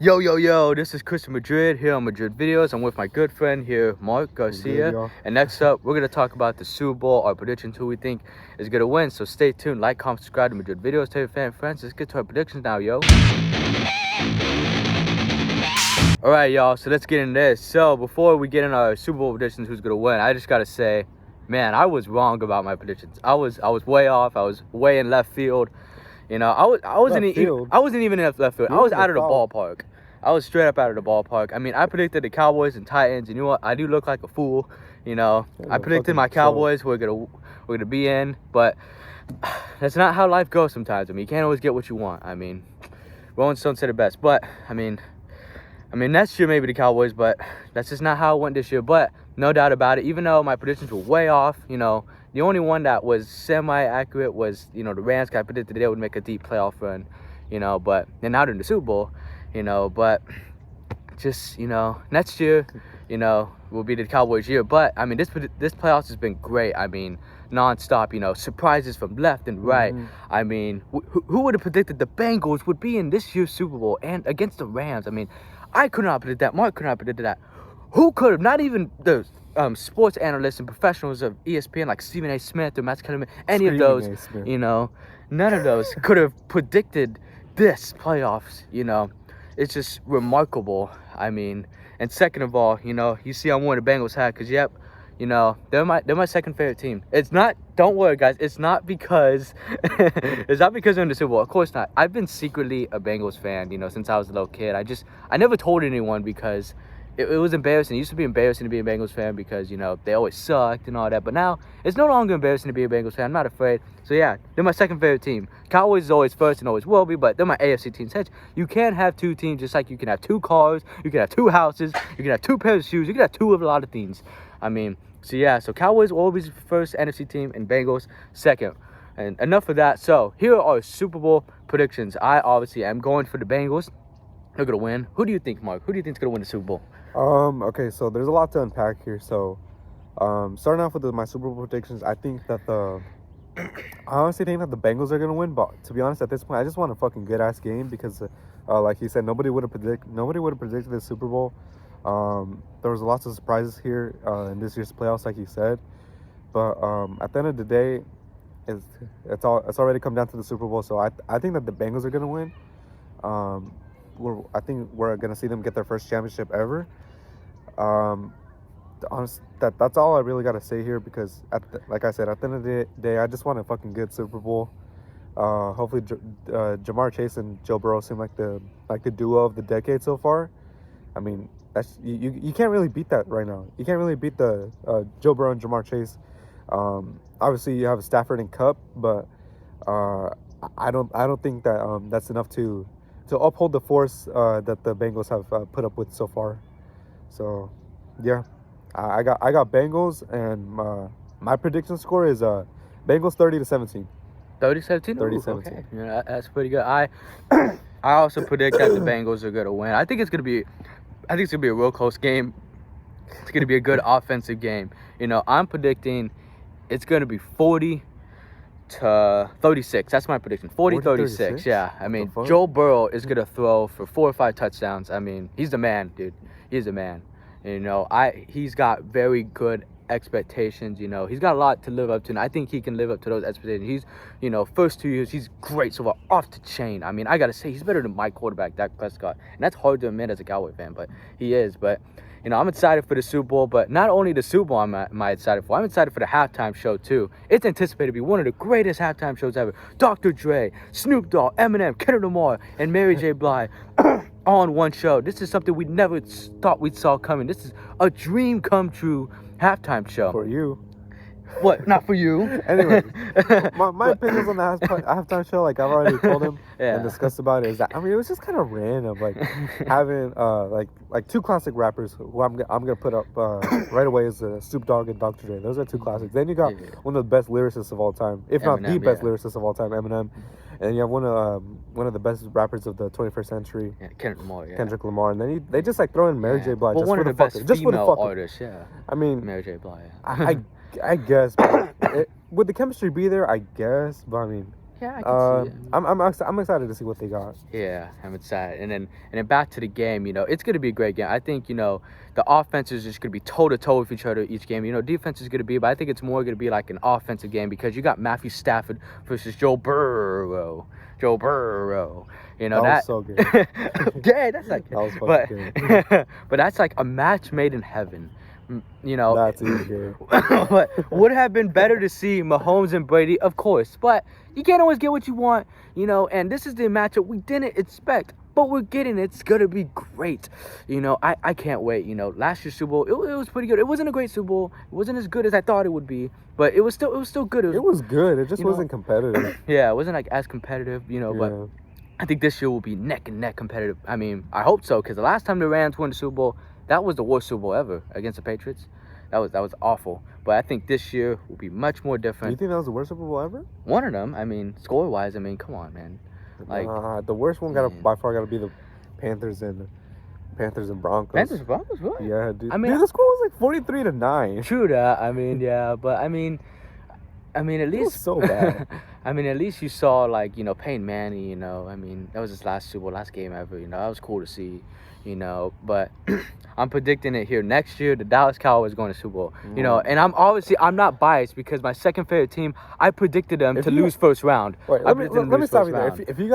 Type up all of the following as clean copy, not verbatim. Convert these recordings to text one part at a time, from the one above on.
Yo, this is Chris Madrid here on Madrid Videos. I'm with my good friend here, Mark Garcia. Good, and next up, we're going to talk about the Super Bowl, our predictions, who we think is going to win. So stay tuned, like, comment, subscribe to Madrid Videos, tell your family friends. Let's get to our predictions now, yo. Alright, y'all, so let's get into this. So before we get in our Super Bowl predictions, who's going to win, I just got to say, man, I was wrong about my predictions. I was way off. I was way in left field. You know, I wasn't even in left field. I was out of the ballpark. I was straight up out of the ballpark. I mean, I predicted the Cowboys and Titans, and you know what? I do look like a fool. You know, I predicted my Cowboys were gonna be in, but that's not how life goes sometimes. I mean, you can't always get what you want. I mean, Rolling Stone said it best. But I mean, next year maybe the Cowboys, but that's just not how it went this year. But no doubt about it. Even though my predictions were way off, you know, the only one that was semi-accurate was, you know, the Rams. I predicted they would make a deep playoff run, you know, but they're not in the Super Bowl, you know. But just, you know, next year, you know, will be the Cowboys' year. But I mean, this playoffs has been great. I mean, nonstop, you know, surprises from left and right. I mean, who would have predicted the Bengals would be in this year's Super Bowl and against the Rams? I mean, I could not predict that. Mark could not predict that. Who could have? Not even the sports analysts and professionals of ESPN like Stephen A. Smith or Matt Kellerman, any of those, you know, none of those could have predicted this playoffs, you know. It's just remarkable. I mean, and second of all, you know, you see I'm wearing a Bengals hat because, yep, you know, they're my second favorite team. It's not, don't worry, guys, it's not because they're in the Super Bowl. Of course not. I've been secretly a Bengals fan, you know, since I was a little kid. I never told anyone because it was embarrassing. It used to be embarrassing to be a Bengals fan because, you know, they always sucked and all that. But now, it's no longer embarrassing to be a Bengals fan. I'm not afraid. So, yeah, they're my second favorite team. Cowboys is always first and always will be, but they're my AFC team. You can't have two teams just like you can have two cars, you can have two houses, you can have two pairs of shoes, you can have two of a lot of things. I mean, so, yeah, so Cowboys will always be first NFC team and Bengals second. And enough of that. So, here are our Super Bowl predictions. I obviously am going for the Bengals. They're going to win. Who do you think, Mark? Who do you think is going to win the Super Bowl? Okay, so there's a lot to unpack here. So, starting off with my Super Bowl predictions, I honestly think that the Bengals are gonna win. But to be honest, at this point, I just want a fucking good ass game because, like he said, nobody would have predicted the Super Bowl. There was lots of surprises here in this year's playoffs, like he said. But at the end of the day, it's already come down to the Super Bowl. So I think that the Bengals are gonna win. I think we're gonna see them get their first championship ever. That's all I really gotta say here because, like I said, at the end of the day, I just want a fucking good Super Bowl. Hopefully, Jamar Chase and Joe Burrow seem like the duo of the decade so far. I mean, that's you can't really beat that right now. You can't really beat the Joe Burrow and Jamar Chase. Obviously, you have Stafford and Kupp, but I don't think that that's enough to uphold the force that the Bengals have put up with so far. So, yeah, I got Bengals, and my prediction score is Bengals 30-17. 30-17? 30-17. Okay. Yeah, that's pretty good. I also predict that the Bengals are gonna win. I think it's gonna be a real close game. It's gonna be a good offensive game. You know, I'm predicting it's gonna be 40-36. That's my prediction. 40-36. Yeah. I mean, Joe Burrow is gonna throw for 4 or 5 touchdowns. I mean, he's the man, dude. He's the man. And, you know, he's got very good expectations. You know, he's got a lot to live up to, and I think he can live up to those expectations. He's, you know, first 2 years he's great so far, off the chain. I mean, I gotta say he's better than my quarterback, Dak Prescott, and that's hard to admit as a Cowboy fan, but he is. But you know, I'm excited for the Super Bowl, but not only the Super Bowl am I excited for. I'm excited for the halftime show, too. It's anticipated to be one of the greatest halftime shows ever. Dr. Dre, Snoop Dogg, Eminem, Kendrick Lamar, and Mary J. Blige all on one show. This is something we never thought we saw coming. This is a dream come true halftime show. For you. What? Not for you. Anyway, my opinions on the halftime show, like I've already told him and discussed about it, is that, I mean, it was just kind of random, like having like 2 classic rappers who I'm gonna put up right away is Snoop Dogg and Dr. Dre. Those are 2 classics. Then you got one of the best lyricists of all time, if not the best lyricist of all time, Eminem. And you have one of the best rappers of the 21st century, Kendrick Lamar. And then they just like throw in Mary J. Blige, well, just one for of the the best female artists. Yeah, I mean, Mary J. Blige. I guess, would the chemistry be there? I guess, but I mean, Yeah, I can see it. I'm excited to see what they got. Yeah, I'm excited. And then back to the game, it's going to be a great game. I think, the offense is just going to be toe-to-toe with each other each game. Defense is going to be, but I think it's more going to be like an offensive game because you got Matthew Stafford versus Joe Burrow. Joe Burrow. That was so good. Yeah, that's like, that was fucking good. but that's like a match made in heaven. That's even good. But would have been better to see Mahomes and Brady, of course. But you can't always get what you want, and this is the matchup we didn't expect. But we're getting it. It's going to be great. I can't wait. Last year's Super Bowl, it was pretty good. It wasn't a great Super Bowl. It wasn't as good as I thought it would be. But it was still good. It was good. It just wasn't competitive. Yeah, it wasn't like as competitive, but I think this year will be neck and neck competitive. I mean, I hope so, because the last time the Rams won the Super Bowl, that was the worst Super Bowl ever against the Patriots. That was awful. But I think this year will be much more different. Do you think that was the worst Super Bowl ever? One of them. I mean, score-wise, come on, man. Like the worst one by far got to be the Panthers and Broncos. Panthers and Broncos, really? Yeah, dude. The score was like 43-9. True that. Yeah, but at least it was so bad. at least you saw Peyton Manning. That was his last Super Bowl, last game ever. That was cool to see. But I'm predicting it here next year. The Dallas Cowboys going to Super Bowl. And I'm not biased because my second favorite team, I predicted them to lose first round. Wait, let me stop you there. If you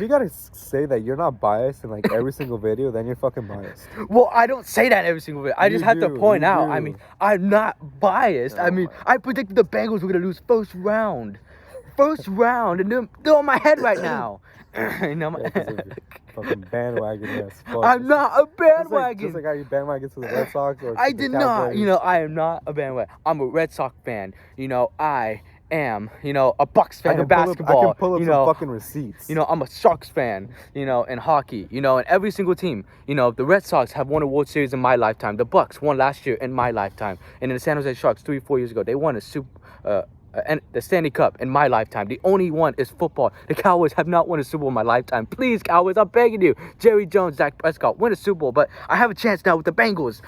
gotta say that you're not biased in like every single video, then you're fucking biased. Well, I don't say that every single video. I just have to point out. I'm not biased. I predicted the Bengals were gonna lose first round, and they're on my head right now. Fucking bandwagon ass. I'm not a bandwagon. Just like how you bandwagon to the Red Sox or I did not. I am not a bandwagon. I'm a Red Sox fan. I am, a Bucks fan in basketball. I can pull up some fucking receipts. I'm a Sharks fan, in hockey, and every single team. The Red Sox have won a World Series in my lifetime. The Bucks won last year in my lifetime. And then the San Jose Sharks 3-4 years ago, they won and the Stanley Cup in my lifetime. The only one is football. The Cowboys have not won a Super Bowl in my lifetime. Please, Cowboys, I'm begging you. Jerry Jones, Dak Prescott, win a Super Bowl. But I have a chance now with the Bengals,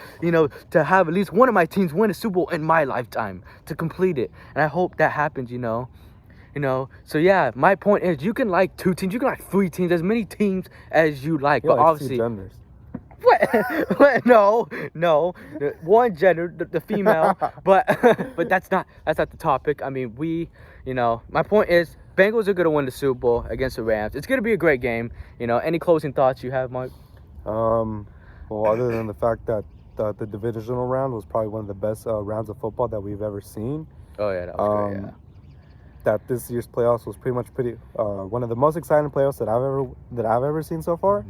to have at least one of my teams win a Super Bowl in my lifetime to complete it. And I hope that happens, So, yeah, my point is you can like 2 teams. You can like 3 teams, as many teams as you like. But obviously... What? No. One gender, the female, but that's not the topic. My point is Bengals are gonna win the Super Bowl against the Rams. It's gonna be a great game. Any closing thoughts you have, Mark? Well, other than the fact that the divisional round was probably one of the best rounds of football that we've ever seen. Oh yeah, that was great. Yeah. That this year's playoffs was pretty much one of the most exciting playoffs that I've ever seen so far.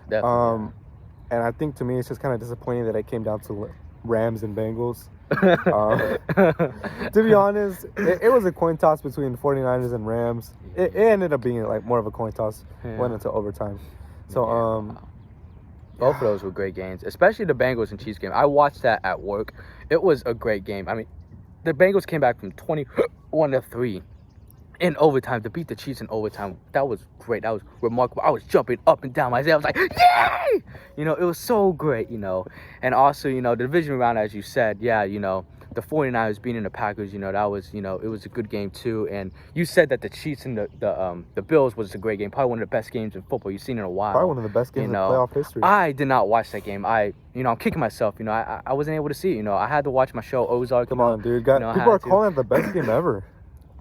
Definitely. And I think to me, it's just kind of disappointing that it came down to Rams and Bengals. To be honest, it was a coin toss between 49ers and Rams. It ended up being like more of a coin toss. Went into overtime. So, both of those were great games, especially the Bengals and Chiefs game. I watched that at work. It was a great game. The Bengals came back from 21-3. In overtime, to beat the Chiefs in overtime, that was great. That was remarkable. I was jumping up and down my seat. I was like, yay! It was so great, And also, the division round, as you said, the 49ers beating the Packers, that was, it was a good game too. And you said that the Chiefs and the Bills was a great game. Probably one of the best games in football you've seen in a while. Probably one of the best games in playoff history. I did not watch that game. I'm kicking myself. I wasn't able to see it. I had to watch my show, Ozark. Come on, dude. People are calling it the best game ever.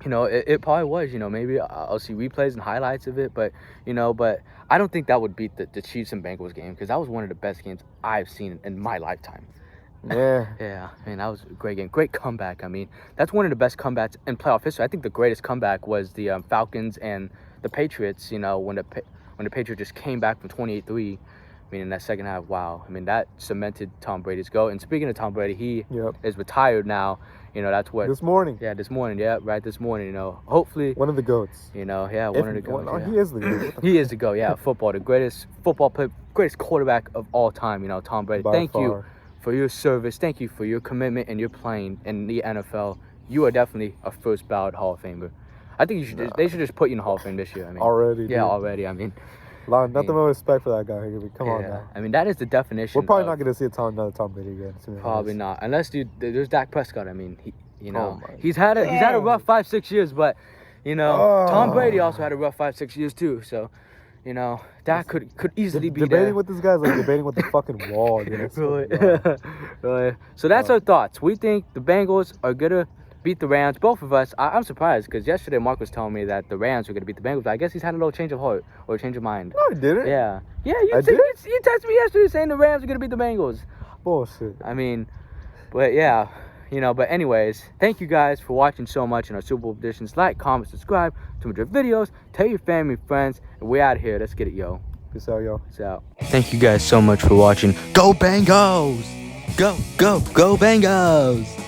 It probably was, maybe I'll see replays and highlights of it, but I don't think that would beat the Chiefs and Bengals game because that was one of the best games I've seen in my lifetime. Yeah. Yeah, that was a great game. Great comeback. That's one of the best comebacks in playoff history. I think the greatest comeback was the Falcons and the Patriots, when the Patriots just came back from 28-3. In that second half, wow. That cemented Tom Brady's go. And speaking of Tom Brady, he is retired now. That's what... This morning. Yeah, this morning. Yeah, right this morning, Hopefully... One of the GOATs. One of the GOATs. No, he is the GOAT. He is the GOAT, yeah. Football, the greatest football player, greatest quarterback of all time, Tom Brady. Thank you for your service. Thank you for your commitment and your playing in the NFL. You are definitely a first ballot Hall of Famer. I think they should just put you in the Hall of Fame this year. Already, yeah, dude. already. Nothing but respect for that guy. Come on now. That is the definition. We're probably not going to see another Tom Brady again. Probably not, unless there's Dak Prescott. He's had a rough 5-6 years, but You know, Tom Brady also had a rough 5-6 years too. So, you know, that could easily be debating there. with this guy is like debating with the fucking wall, dude. It's Really? fucking wild. Really. So that's our thoughts. We think the Bengals are gonna beat the Rams. Both of us. I'm surprised because yesterday Mark was telling me that the Rams were gonna beat the Bengals. I guess he's had a little change of heart or change of mind. No, I didn't. Yeah. Yeah. I You did? texted me yesterday saying the Rams are gonna beat the Bengals. Bullshit. I mean, but yeah. You know, but anyways, thank you guys for watching so much in our Super Bowl predictions. Like, comment, subscribe to my videos. Tell your family, friends, and we're out of here. Let's get it, yo. Peace out, y'all. Peace out. Thank you guys so much for watching. Go Bengals! Go, go, go Bengals!